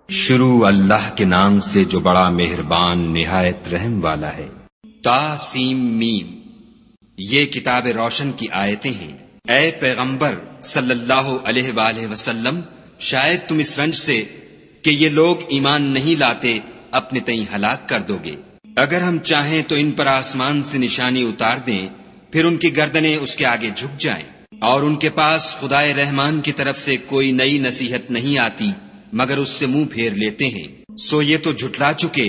شروع اللہ کے نام سے جو بڑا مہربان نہایت رحم والا ہے۔ تا سیم میم، یہ کتاب روشن کی آیتیں ہیں۔ اے پیغمبر صلی اللہ علیہ وآلہ وسلم، شاید تم اس رنج سے کہ یہ لوگ ایمان نہیں لاتے اپنے تئیں ہلاک کر دو گے۔ اگر ہم چاہیں تو ان پر آسمان سے نشانی اتار دیں، پھر ان کی گردنیں اس کے آگے جھک جائیں، اور ان کے پاس خدائے رحمان کی طرف سے کوئی نئی نصیحت نہیں آتی مگر اس سے منہ پھیر لیتے ہیں۔ سو یہ تو جھٹلا چکے،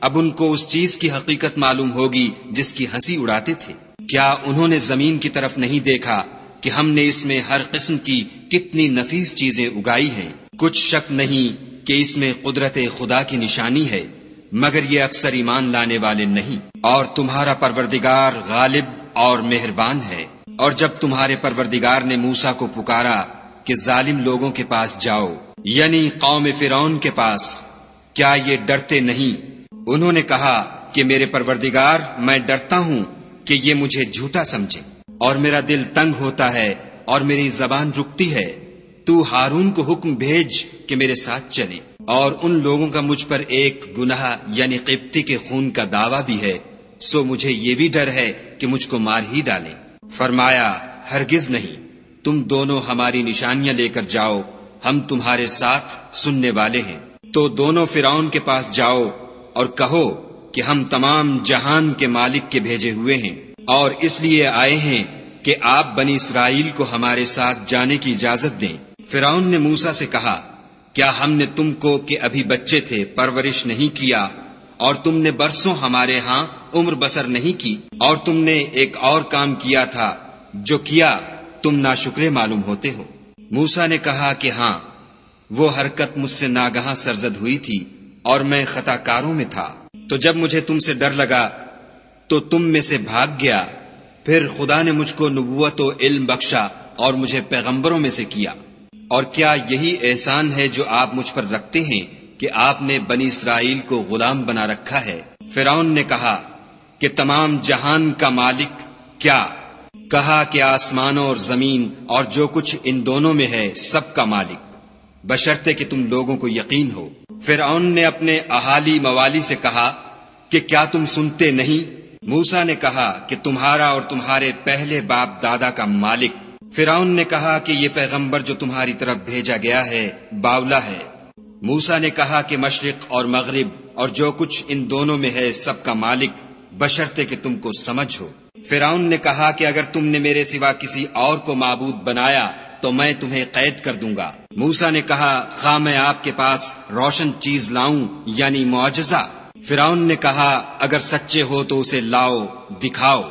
اب ان کو اس چیز کی حقیقت معلوم ہوگی جس کی ہنسی اڑاتے تھے۔ کیا انہوں نے زمین کی طرف نہیں دیکھا کہ ہم نے اس میں ہر قسم کی کتنی نفیس چیزیں اگائی ہیں؟ کچھ شک نہیں کہ اس میں قدرت خدا کی نشانی ہے، مگر یہ اکثر ایمان لانے والے نہیں۔ اور تمہارا پروردگار غالب اور مہربان ہے۔ اور جب تمہارے پروردگار نے موسیٰ کو پکارا کہ ظالم لوگوں کے پاس جاؤ، یعنی قوم فرعون کے پاس، کیا یہ ڈرتے نہیں؟ انہوں نے کہا کہ میرے پروردگار، میں ڈرتا ہوں کہ یہ مجھے جھوٹا سمجھے، اور میرا دل تنگ ہوتا ہے اور میری زبان رکتی ہے۔ تو ہارون کو حکم بھیج کہ میرے ساتھ چلے، اور ان لوگوں کا مجھ پر ایک گناہ یعنی قبطی کے خون کا دعویٰ بھی ہے، سو مجھے یہ بھی ڈر ہے کہ مجھ کو مار ہی ڈالیں۔ فرمایا، ہرگز نہیں، تم دونوں ہماری نشانیاں لے کر جاؤ، ہم تمہارے ساتھ سننے والے ہیں۔ تو دونوں فرعون کے پاس جاؤ اور کہو کہ ہم تمام جہان کے مالک کے بھیجے ہوئے ہیں، اور اس لیے آئے ہیں کہ آپ بنی اسرائیل کو ہمارے ساتھ جانے کی اجازت دیں۔ فرعون نے موسیٰ سے کہا، کیا ہم نے تم کو کہ ابھی بچے تھے پرورش نہیں کیا، اور تم نے برسوں ہمارے ہاں عمر بسر نہیں کی؟ اور تم نے ایک اور کام کیا تھا، جو کیا تم ناشکرے معلوم ہوتے ہو۔ موسیٰ نے کہا کہ ہاں، وہ حرکت مجھ سے ناگہاں سرزد ہوئی تھی اور میں خطا کاروں میں تھا۔ تو جب مجھے تم سے ڈر لگا تو تم میں سے بھاگ گیا، پھر خدا نے مجھ کو نبوت و علم بخشا اور مجھے پیغمبروں میں سے کیا۔ اور کیا یہی احسان ہے جو آپ مجھ پر رکھتے ہیں کہ آپ نے بنی اسرائیل کو غلام بنا رکھا ہے؟ فرعون نے کہا کہ تمام جہان کا مالک کیا؟ کہا کہ آسمانوں اور زمین اور جو کچھ ان دونوں میں ہے سب کا مالک، بشرطے کہ تم لوگوں کو یقین ہو۔ فرعون نے اپنے اہالی موالی سے کہا کہ کیا تم سنتے نہیں؟ موسیٰ نے کہا کہ تمہارا اور تمہارے پہلے باپ دادا کا مالک۔ فرعون نے کہا کہ یہ پیغمبر جو تمہاری طرف بھیجا گیا ہے باولا ہے۔ موسیٰ نے کہا کہ مشرق اور مغرب اور جو کچھ ان دونوں میں ہے سب کا مالک، بشرطے کہ تم کو سمجھ ہو۔ فرعون نے کہا کہ اگر تم نے میرے سوا کسی اور کو معبود بنایا تو میں تمہیں قید کر دوں گا۔ موسیٰ نے کہا، خواہ میں آپ کے پاس روشن چیز لاؤں یعنی معجزہ؟ فرعون نے کہا، اگر سچے ہو تو اسے لاؤ، دکھاؤ۔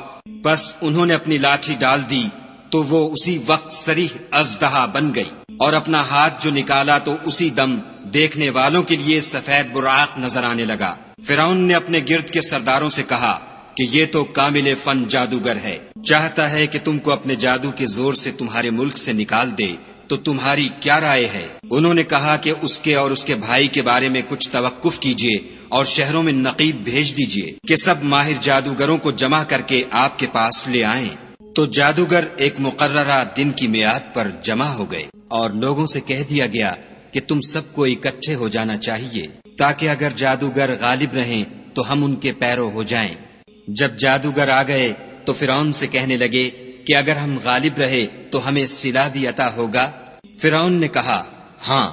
بس انہوں نے اپنی لاٹھی ڈال دی تو وہ اسی وقت صریح اژدہا بن گئی، اور اپنا ہاتھ جو نکالا تو اسی دم دیکھنے والوں کے لیے سفید براق نظر آنے لگا۔ فرعون نے اپنے گرد کے سرداروں سے کہا کہ یہ تو کامل فن جادوگر ہے، چاہتا ہے کہ تم کو اپنے جادو کے زور سے تمہارے ملک سے نکال دے، تو تمہاری کیا رائے ہے؟ انہوں نے کہا کہ اس کے اور اس کے بھائی کے بارے میں کچھ توقف کیجیے اور شہروں میں نقیب بھیج دیجیے کہ سب ماہر جادوگروں کو جمع کر کے آپ کے پاس لے آئیں۔ تو جادوگر ایک مقررہ دن کی میعاد پر جمع ہو گئے، اور لوگوں سے کہہ دیا گیا کہ تم سب کو اکٹھے ہو جانا چاہیے، تاکہ اگر جادوگر غالب رہیں تو ہم ان کے پیرو ہو جائیں۔ جب جادوگر آ گئے تو فرعون سے کہنے لگے کہ اگر ہم غالب رہے تو ہمیں صلہ بھی عطا ہوگا؟ فرعون نے کہا، ہاں،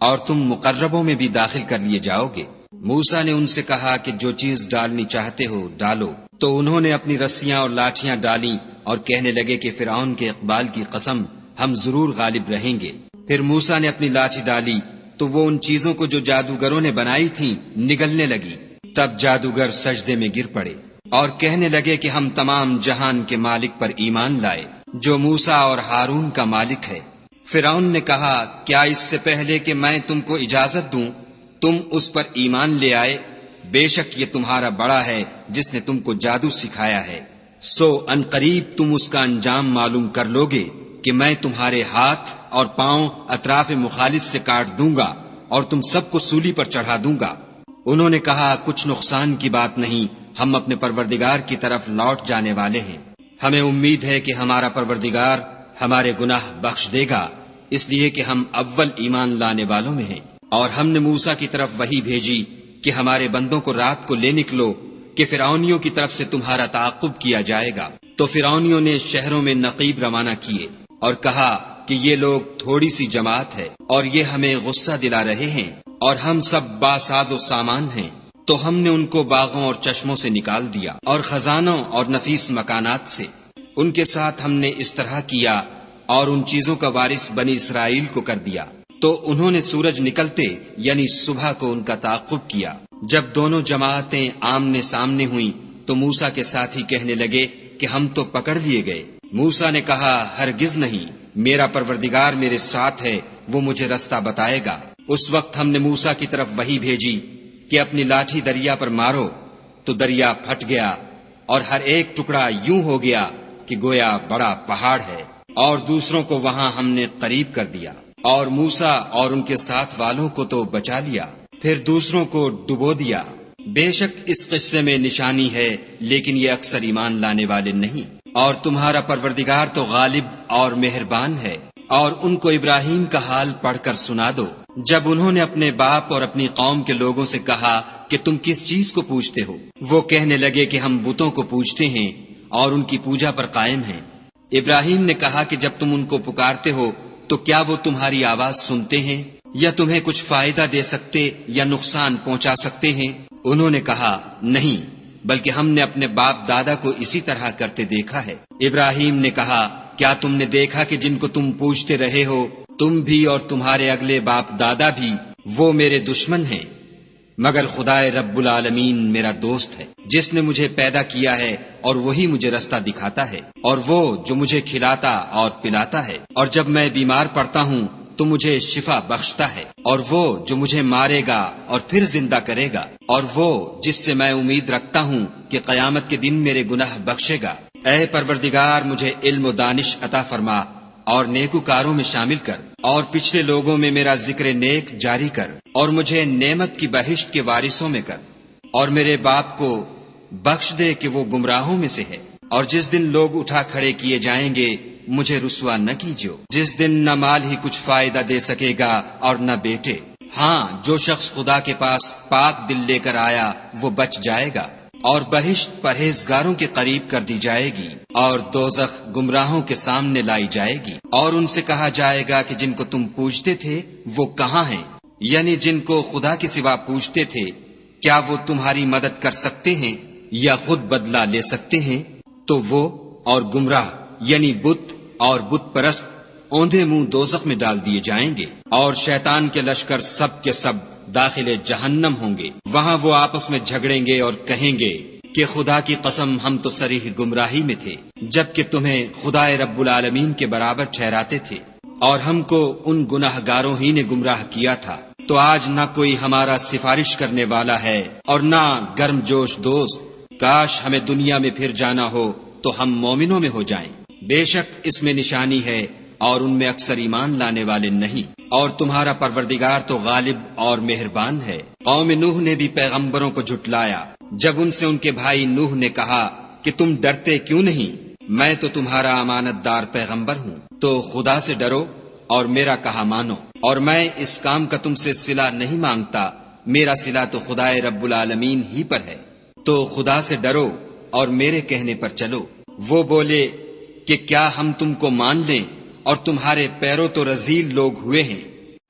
اور تم مقربوں میں بھی داخل کر لیے جاؤ گے۔ موسیٰ نے ان سے کہا کہ جو چیز ڈالنی چاہتے ہو ڈالو۔ تو انہوں نے اپنی رسیاں اور لاٹھیاں ڈالیں اور کہنے لگے کہ فرعون کے اقبال کی قسم، ہم ضرور غالب رہیں گے۔ پھر موسیٰ نے اپنی لاٹھی ڈالی تو وہ ان چیزوں کو جو جادوگروں نے بنائی تھیں نگلنے لگی۔ تب جادوگر سجدے میں گر پڑے اور کہنے لگے کہ ہم تمام جہان کے مالک پر ایمان لائے، جو موسیٰ اور ہارون کا مالک ہے۔ فرعون نے کہا، کیا اس سے پہلے کہ میں تم کو اجازت دوں تم اس پر ایمان لے آئے؟ بے شک یہ تمہارا بڑا ہے جس نے تم کو جادو سکھایا ہے، سو ان قریب تم اس کا انجام معلوم کر لوگے کہ میں تمہارے ہاتھ اور پاؤں اطراف مخالف سے کاٹ دوں گا اور تم سب کو سولی پر چڑھا دوں گا۔ انہوں نے کہا، کچھ نقصان کی بات نہیں، ہم اپنے پروردگار کی طرف لوٹ جانے والے ہیں، ہمیں امید ہے کہ ہمارا پروردگار ہمارے گناہ بخش دے گا، اس لیے کہ ہم اول ایمان لانے والوں میں ہیں۔ اور ہم نے موسیٰ کی طرف وحی بھیجی کہ ہمارے بندوں کو رات کو لے نکلو کہ فرعونیوں کی طرف سے تمہارا تعاقب کیا جائے گا۔ تو فرعونیوں نے شہروں میں نقیب روانہ کیے اور کہا کہ یہ لوگ تھوڑی سی جماعت ہے اور یہ ہمیں غصہ دلا رہے ہیں اور ہم سب باساز و سامان ہیں۔ تو ہم نے ان کو باغوں اور چشموں سے نکال دیا اور خزانوں اور نفیس مکانات سے۔ ان کے ساتھ ہم نے اس طرح کیا اور ان چیزوں کا وارث بنی اسرائیل کو کر دیا۔ تو انہوں نے سورج نکلتے یعنی صبح کو ان کا تعاقب کیا۔ جب دونوں جماعتیں آمنے سامنے ہوئیں تو موسیٰ کے ساتھی کہنے لگے کہ ہم تو پکڑ لیے گئے۔ موسیٰ نے کہا ہرگز نہیں، میرا پروردگار میرے ساتھ ہے، وہ مجھے رستہ بتائے گا۔ اس وقت ہم نے موسیٰ کی طرف وحی بھیجی کہ اپنی لاٹھی دریا پر مارو، تو دریا پھٹ گیا اور ہر ایک ٹکڑا یوں ہو گیا کہ گویا بڑا پہاڑ ہے، اور دوسروں کو وہاں ہم نے قریب کر دیا، اور موسیٰ اور ان کے ساتھ والوں کو تو بچا لیا، پھر دوسروں کو ڈبو دیا۔ بے شک اس قصے میں نشانی ہے، لیکن یہ اکثر ایمان لانے والے نہیں۔ اور تمہارا پروردگار تو غالب اور مہربان ہے۔ اور ان کو ابراہیم کا حال پڑھ کر سنا دو، جب انہوں نے اپنے باپ اور اپنی قوم کے لوگوں سے کہا کہ تم کس چیز کو پوجتے ہو؟ وہ کہنے لگے کہ ہم بتوں کو پوجتے ہیں اور ان کی پوجا پر قائم ہیں۔ ابراہیم نے کہا کہ جب تم ان کو پکارتے ہو تو کیا وہ تمہاری آواز سنتے ہیں یا تمہیں کچھ فائدہ دے سکتے یا نقصان پہنچا سکتے ہیں؟ انہوں نے کہا نہیں، بلکہ ہم نے اپنے باپ دادا کو اسی طرح کرتے دیکھا ہے۔ ابراہیم نے کہا کیا تم نے دیکھا کہ جن کو تم پوجتے رہے ہو تم بھی اور تمہارے اگلے باپ دادا بھی، وہ میرے دشمن ہیں، مگر خدائے رب العالمین میرا دوست ہے، جس نے مجھے پیدا کیا ہے اور وہی مجھے رستہ دکھاتا ہے، اور وہ جو مجھے کھلاتا اور پلاتا ہے، اور جب میں بیمار پڑتا ہوں تو مجھے شفا بخشتا ہے، اور وہ جو مجھے مارے گا اور پھر زندہ کرے گا، اور وہ جس سے میں امید رکھتا ہوں کہ قیامت کے دن میرے گناہ بخشے گا۔ اے پروردگار مجھے علم و دانش عطا فرما اور نیکوکاروں میں شامل کر، اور پچھلے لوگوں میں میرا ذکر نیک جاری کر، اور مجھے نعمت کی بہشت کے وارثوں میں کر، اور میرے باپ کو بخش دے کہ وہ گمراہوں میں سے ہے، اور جس دن لوگ اٹھا کھڑے کیے جائیں گے مجھے رسوا نہ کیجو، جس دن نہ مال ہی کچھ فائدہ دے سکے گا اور نہ بیٹے۔ ہاں، جو شخص خدا کے پاس پاک دل لے کر آیا وہ بچ جائے گا، اور بہشت پرہیزگاروں کے قریب کر دی جائے گی، اور دوزخ گمراہوں کے سامنے لائی جائے گی، اور ان سے کہا جائے گا کہ جن کو تم پوجتے تھے وہ کہاں ہیں؟ یعنی جن کو خدا کے سوا پوجتے تھے، کیا وہ تمہاری مدد کر سکتے ہیں یا خود بدلہ لے سکتے ہیں؟ تو وہ اور گمراہ یعنی بت اور بت پرست اوندھے منہ دوزخ میں ڈال دیے جائیں گے، اور شیطان کے لشکر سب کے سب داخل جہنم ہوں گے۔ وہاں وہ آپس میں جھگڑیں گے اور کہیں گے کہ خدا کی قسم ہم تو صریح گمراہی میں تھے، جبکہ تمہیں خدائے رب العالمین کے برابر ٹھہراتے تھے، اور ہم کو ان گناہ گاروں ہی نے گمراہ کیا تھا۔ تو آج نہ کوئی ہمارا سفارش کرنے والا ہے اور نہ گرم جوش دوست۔ کاش ہمیں دنیا میں پھر جانا ہو تو ہم مومنوں میں ہو جائیں۔ بے شک اس میں نشانی ہے اور ان میں اکثر ایمان لانے والے نہیں۔ اور تمہارا پروردگار تو غالب اور مہربان ہے۔ قوم نوح نے بھی پیغمبروں کو جھٹلایا جب ان سے ان کے بھائی نوح نے کہا کہ تم ڈرتے کیوں نہیں؟ میں تو تمہارا امانت دار پیغمبر ہوں، تو خدا سے ڈرو اور میرا کہا مانو، اور میں اس کام کا تم سے صلہ نہیں مانگتا، میرا صلہ تو خدائے رب العالمین ہی پر ہے، تو خدا سے ڈرو اور میرے کہنے پر چلو۔ وہ بولے کہ کیا ہم تم کو مان لیں اور تمہارے پیروں تو رذیل لوگ ہوئے ہیں؟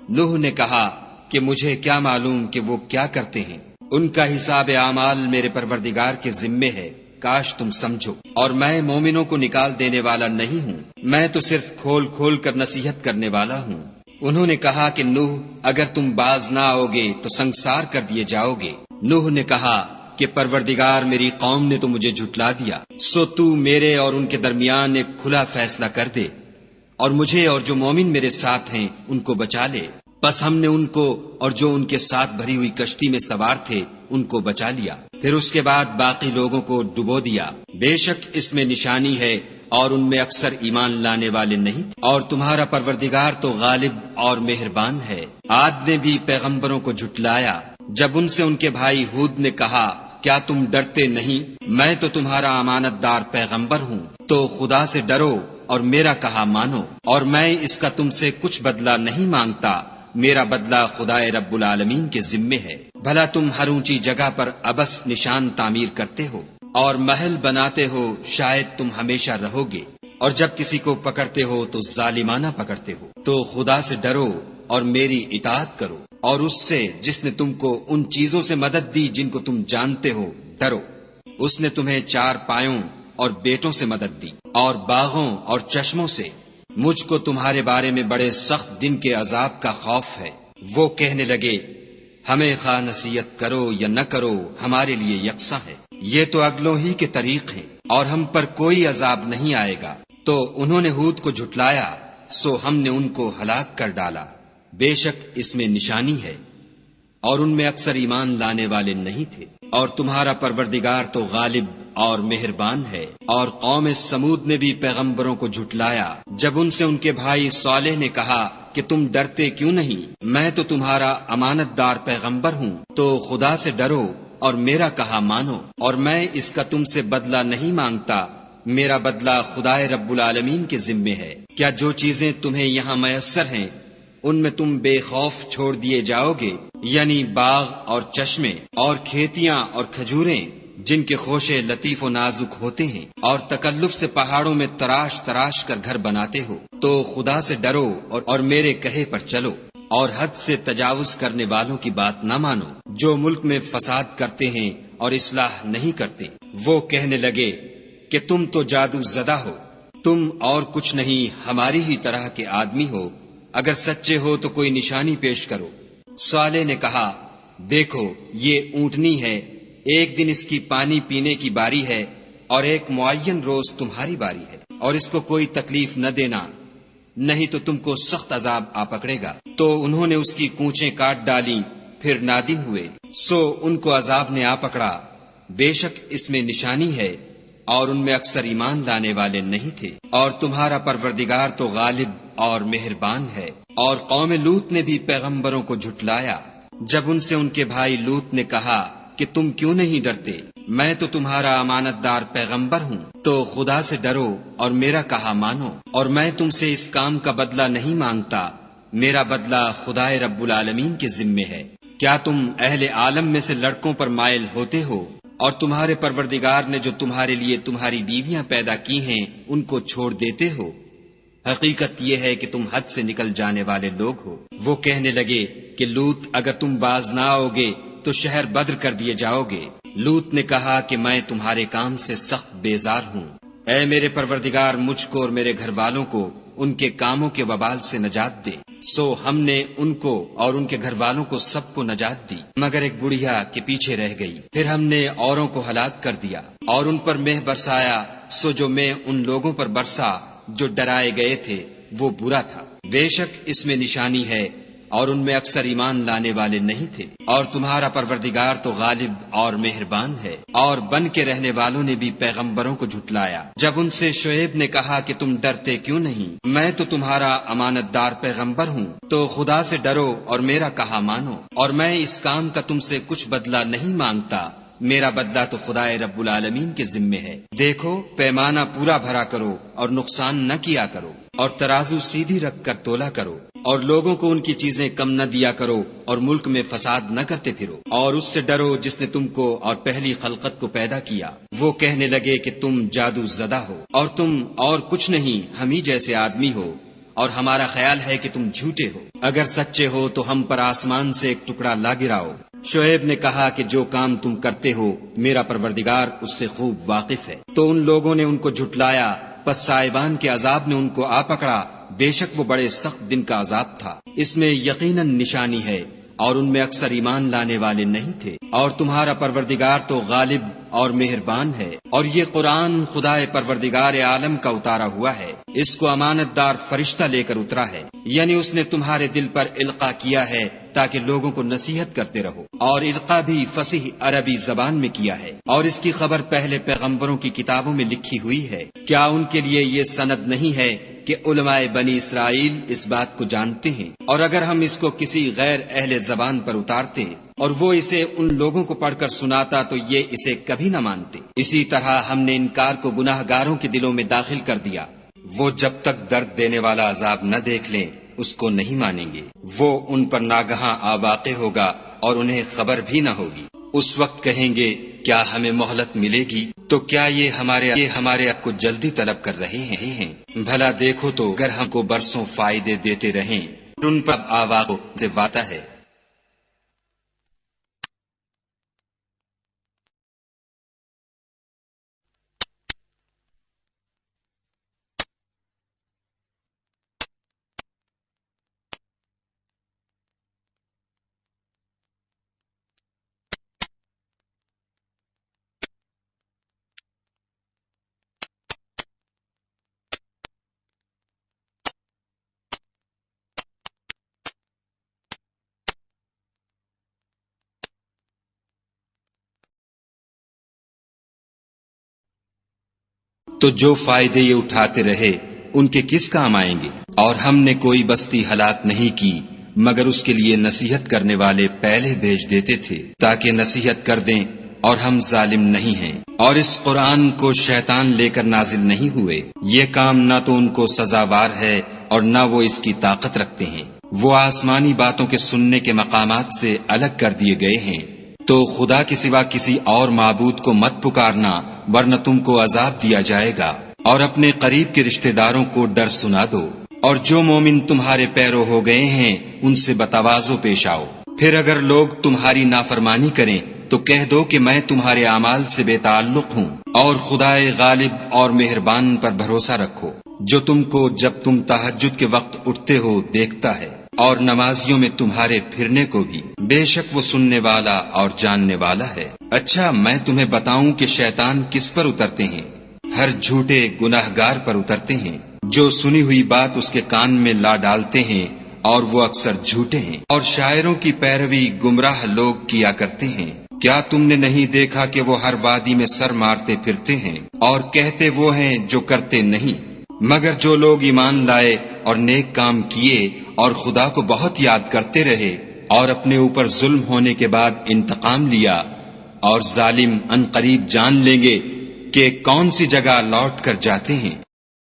نوح نے کہا کہ مجھے کیا معلوم کہ وہ کیا کرتے ہیں، ان کا حساب اعمال میرے پروردگار کے ذمے ہے، کاش تم سمجھو، اور میں مومنوں کو نکال دینے والا نہیں ہوں، میں تو صرف کھول کھول کر نصیحت کرنے والا ہوں۔ انہوں نے کہا کہ نوح اگر تم باز نہ آؤ گے تو سنسار کر دیے جاؤ گے۔ نوح نے کہا کہ پروردگار میری قوم نے تو مجھے جھٹلا دیا، سو تو میرے اور ان کے درمیان ایک کھلا فیصلہ کر دے، اور مجھے اور جو مومن میرے ساتھ ہیں ان کو بچا لے۔ بس ہم نے ان کو اور جو ان کے ساتھ بھری ہوئی کشتی میں سوار تھے ان کو بچا لیا، پھر اس کے بعد باقی لوگوں کو ڈبو دیا۔ بے شک اس میں نشانی ہے اور ان میں اکثر ایمان لانے والے نہیں، اور تمہارا پروردگار تو غالب اور مہربان ہے۔ عاد نے بھی پیغمبروں کو جھٹلایا جب ان سے ان کے بھائی ہود نے کہا کیا تم ڈرتے نہیں؟ میں تو تمہارا امانت دار پیغمبر ہوں، تو خدا سے ڈرو اور میرا کہا مانو، اور میں اس کا تم سے کچھ بدلہ نہیں مانگتا، میرا بدلہ خدائے رب العالمین کے ذمے ہے۔ بھلا تم ہر اونچی جگہ پر ابس نشان تعمیر کرتے ہو اور محل بناتے ہو، شاید تم ہمیشہ رہو گے، اور جب کسی کو پکڑتے ہو تو ظالمانہ پکڑتے ہو۔ تو خدا سے ڈرو اور میری اطاعت کرو، اور اس سے جس نے تم کو ان چیزوں سے مدد دی جن کو تم جانتے ہو ڈرو۔ اس نے تمہیں 4 پایوں اور بیٹوں سے مدد دی، اور باغوں اور چشموں سے۔ مجھ کو تمہارے بارے میں بڑے سخت دن کے عذاب کا خوف ہے۔ وہ کہنے لگے ہمیں خواہ نصیحت کرو یا نہ کرو ہمارے لیے یکساں ہے، یہ تو اگلوں ہی کے طریق ہیں، اور ہم پر کوئی عذاب نہیں آئے گا۔ تو انہوں نے ہود کو جھٹلایا، سو ہم نے ان کو ہلاک کر ڈالا۔ بے شک اس میں نشانی ہے، اور ان میں اکثر ایمان لانے والے نہیں تھے۔ اور تمہارا پروردگار تو غالب اور مہربان ہے۔ اور قوم سمود نے بھی پیغمبروں کو جھٹلایا جب ان سے ان کے بھائی صالح نے کہا کہ تم ڈرتے کیوں نہیں، میں تو تمہارا امانت دار پیغمبر ہوں، تو خدا سے ڈرو اور میرا کہا مانو، اور میں اس کا تم سے بدلہ نہیں مانگتا، میرا بدلہ خدائے رب العالمین کے ذمے ہے۔ کیا جو چیزیں تمہیں یہاں میسر ہیں ان میں تم بے خوف چھوڑ دیے جاؤ گے، یعنی باغ اور چشمے اور کھیتیاں اور کھجوریں جن کے خوشے لطیف و نازک ہوتے ہیں، اور تکلف سے پہاڑوں میں تراش تراش کر گھر بناتے ہو، تو خدا سے ڈرو اور میرے کہے پر چلو، اور حد سے تجاوز کرنے والوں کی بات نہ مانو جو ملک میں فساد کرتے ہیں اور اصلاح نہیں کرتے۔ وہ کہنے لگے کہ تم تو جادو زدہ ہو، تم اور کچھ نہیں ہماری ہی طرح کے آدمی ہو، اگر سچے ہو تو کوئی نشانی پیش کرو۔ صالح نے کہا دیکھو یہ اونٹنی ہے، ایک دن اس کی پانی پینے کی باری ہے، اور ایک معین روز تمہاری باری ہے، اور اس کو کوئی تکلیف نہ دینا، نہیں تو تم کو سخت عذاب آ پکڑے گا۔ تو انہوں نے اس کی کونچیں کاٹ ڈالی، پھر نادم ہوئے، سو ان کو عذاب نے آ پکڑا۔ بے شک اس میں نشانی ہے، اور ان میں اکثر ایمان لانے والے نہیں تھے۔ اور تمہارا پروردگار تو غالب اور مہربان ہے۔ اور قوم لوط نے بھی پیغمبروں کو جھٹلایا جب ان سے ان کے بھائی لوط نے کہا کہ تم کیوں نہیں ڈرتے، میں تو تمہارا امانت دار پیغمبر ہوں، تو خدا سے ڈرو اور میرا کہا مانو، اور میں تم سے اس کام کا بدلہ نہیں مانگتا، میرا بدلہ خدائے رب العالمین کے ذمے ہے۔ کیا تم اہل عالم میں سے لڑکوں پر مائل ہوتے ہو، اور تمہارے پروردگار نے جو تمہارے لیے تمہاری بیویاں پیدا کی ہیں ان کو چھوڑ دیتے ہو؟ حقیقت یہ ہے کہ تم حد سے نکل جانے والے لوگ ہو۔ وہ کہنے لگے کہ لوط اگر تم باز نہ آؤ گے تو شہر بدر کر دیے جاؤ گے۔ لوط نے کہا کہ میں تمہارے کام سے سخت بیزار ہوں، اے میرے پروردگار مجھ کو اور میرے گھر والوں کو ان کے کاموں کے وبال سے نجات دے۔ سو ہم نے ان کو اور ان کے گھر والوں کو سب کو نجات دی، مگر ایک بڑھیا کے پیچھے رہ گئی۔ پھر ہم نے اوروں کو ہلاک کر دیا اور ان پر مہ برسایا، سو جو مہ ان لوگوں پر برسا جو ڈرائے گئے تھے وہ برا تھا۔ بے شک اس میں نشانی ہے، اور ان میں اکثر ایمان لانے والے نہیں تھے۔ اور تمہارا پروردگار تو غالب اور مہربان ہے۔ اور بن کے رہنے والوں نے بھی پیغمبروں کو جھٹلایا جب ان سے شعیب نے کہا کہ تم ڈرتے کیوں نہیں، میں تو تمہارا امانت دار پیغمبر ہوں، تو خدا سے ڈرو اور میرا کہا مانو، اور میں اس کام کا تم سے کچھ بدلہ نہیں مانگتا، میرا بدلہ تو خدائے رب العالمین کے ذمے ہے۔ دیکھو پیمانہ پورا بھرا کرو اور نقصان نہ کیا کرو، اور ترازو سیدھی رکھ کر تولا کرو، اور لوگوں کو ان کی چیزیں کم نہ دیا کرو، اور ملک میں فساد نہ کرتے پھرو، اور اس سے ڈرو جس نے تم کو اور پہلی خلقت کو پیدا کیا۔ وہ کہنے لگے کہ تم جادو زدہ ہو، اور تم اور کچھ نہیں ہم ہی جیسے آدمی ہو، اور ہمارا خیال ہے کہ تم جھوٹے ہو، اگر سچے ہو تو ہم پر آسمان سے ایک ٹکڑا لا گراؤ۔ شعیب نے کہا کہ جو کام تم کرتے ہو میرا پروردگار اس سے خوب واقف ہے۔ تو ان لوگوں نے ان کو جھٹلایا، پس صاحبان کے عذاب نے ان کو آ پکڑا، بے شک وہ بڑے سخت دن کا عذاب تھا۔ اس میں یقیناً نشانی ہے، اور ان میں اکثر ایمان لانے والے نہیں تھے۔ اور تمہارا پروردگار تو غالب اور مہربان ہے۔ اور یہ قرآن خدائے پروردگار عالم کا اتارا ہوا ہے، اس کو امانت دار فرشتہ لے کر اترا ہے، یعنی اس نے تمہارے دل پر القاء کیا ہے تاکہ لوگوں کو نصیحت کرتے رہو، اور القاء بھی فصیح عربی زبان میں کیا ہے، اور اس کی خبر پہلے پیغمبروں کی کتابوں میں لکھی ہوئی ہے۔ کیا ان کے لیے یہ سند نہیں ہے کہ علماء بنی اسرائیل اس بات کو جانتے ہیں، اور اگر ہم اس کو کسی غیر اہل زبان پر اتارتے اور وہ اسے ان لوگوں کو پڑھ کر سناتا تو یہ اسے کبھی نہ مانتے۔ اسی طرح ہم نے انکار کو گناہ گاروں کے دلوں میں داخل کر دیا، وہ جب تک درد دینے والا عذاب نہ دیکھ لیں اس کو نہیں مانیں گے، وہ ان پر ناگہاں آواقع ہوگا اور انہیں خبر بھی نہ ہوگی۔ اس وقت کہیں گے کیا ہمیں مہلت ملے گی؟ تو کیا یہ ہمارے آپ کو جلدی طلب کر رہے ہیں؟ بھلا دیکھو تو اگر ہم کو برسوں فائدے دیتے رہیں، ان پر آواقع سے وعدہ ہے۔ تو جو فائدے یہ اٹھاتے رہے ان کے کس کام آئیں گے؟ اور ہم نے کوئی بستی ہلاک نہیں کی مگر اس کے لیے نصیحت کرنے والے پہلے بھیج دیتے تھے تاکہ نصیحت کر دیں، اور ہم ظالم نہیں ہیں۔ اور اس قرآن کو شیطان لے کر نازل نہیں ہوئے، یہ کام نہ تو ان کو سزاوار ہے اور نہ وہ اس کی طاقت رکھتے ہیں۔ وہ آسمانی باتوں کے سننے کے مقامات سے الگ کر دیے گئے ہیں۔ تو خدا کے سوا کسی اور معبود کو مت پکارنا ورنہ تم کو عذاب دیا جائے گا، اور اپنے قریب کے رشتہ داروں کو ڈر سنا دو، اور جو مومن تمہارے پیرو ہو گئے ہیں ان سے بتواضع پیش آؤ۔ پھر اگر لوگ تمہاری نافرمانی کریں تو کہہ دو کہ میں تمہارے اعمال سے بے تعلق ہوں، اور خدائے غالب اور مہربان پر بھروسہ رکھو جو تم کو جب تم تہجد کے وقت اٹھتے ہو دیکھتا ہے، اور نمازیوں میں تمہارے پھرنے کو بھی، بے شک وہ سننے والا اور جاننے والا ہے۔ اچھا میں تمہیں بتاؤں کہ شیطان کس پر اترتے ہیں؟ ہر جھوٹے گناہگار پر اترتے ہیں جو سنی ہوئی بات اس کے کان میں لا ڈالتے ہیں، اور وہ اکثر جھوٹے ہیں، اور شاعروں کی پیروی گمراہ لوگ کیا کرتے ہیں۔ کیا تم نے نہیں دیکھا کہ وہ ہر وادی میں سر مارتے پھرتے ہیں اور کہتے وہ ہیں جو کرتے نہیں؟ مگر جو لوگ ایمان لائے اور نیک کام کیے اور خدا کو بہت یاد کرتے رہے اور اپنے اوپر ظلم ہونے کے بعد انتقام لیا، اور ظالم ان قریب جان لیں گے کہ کون سی جگہ لوٹ کر جاتے ہیں۔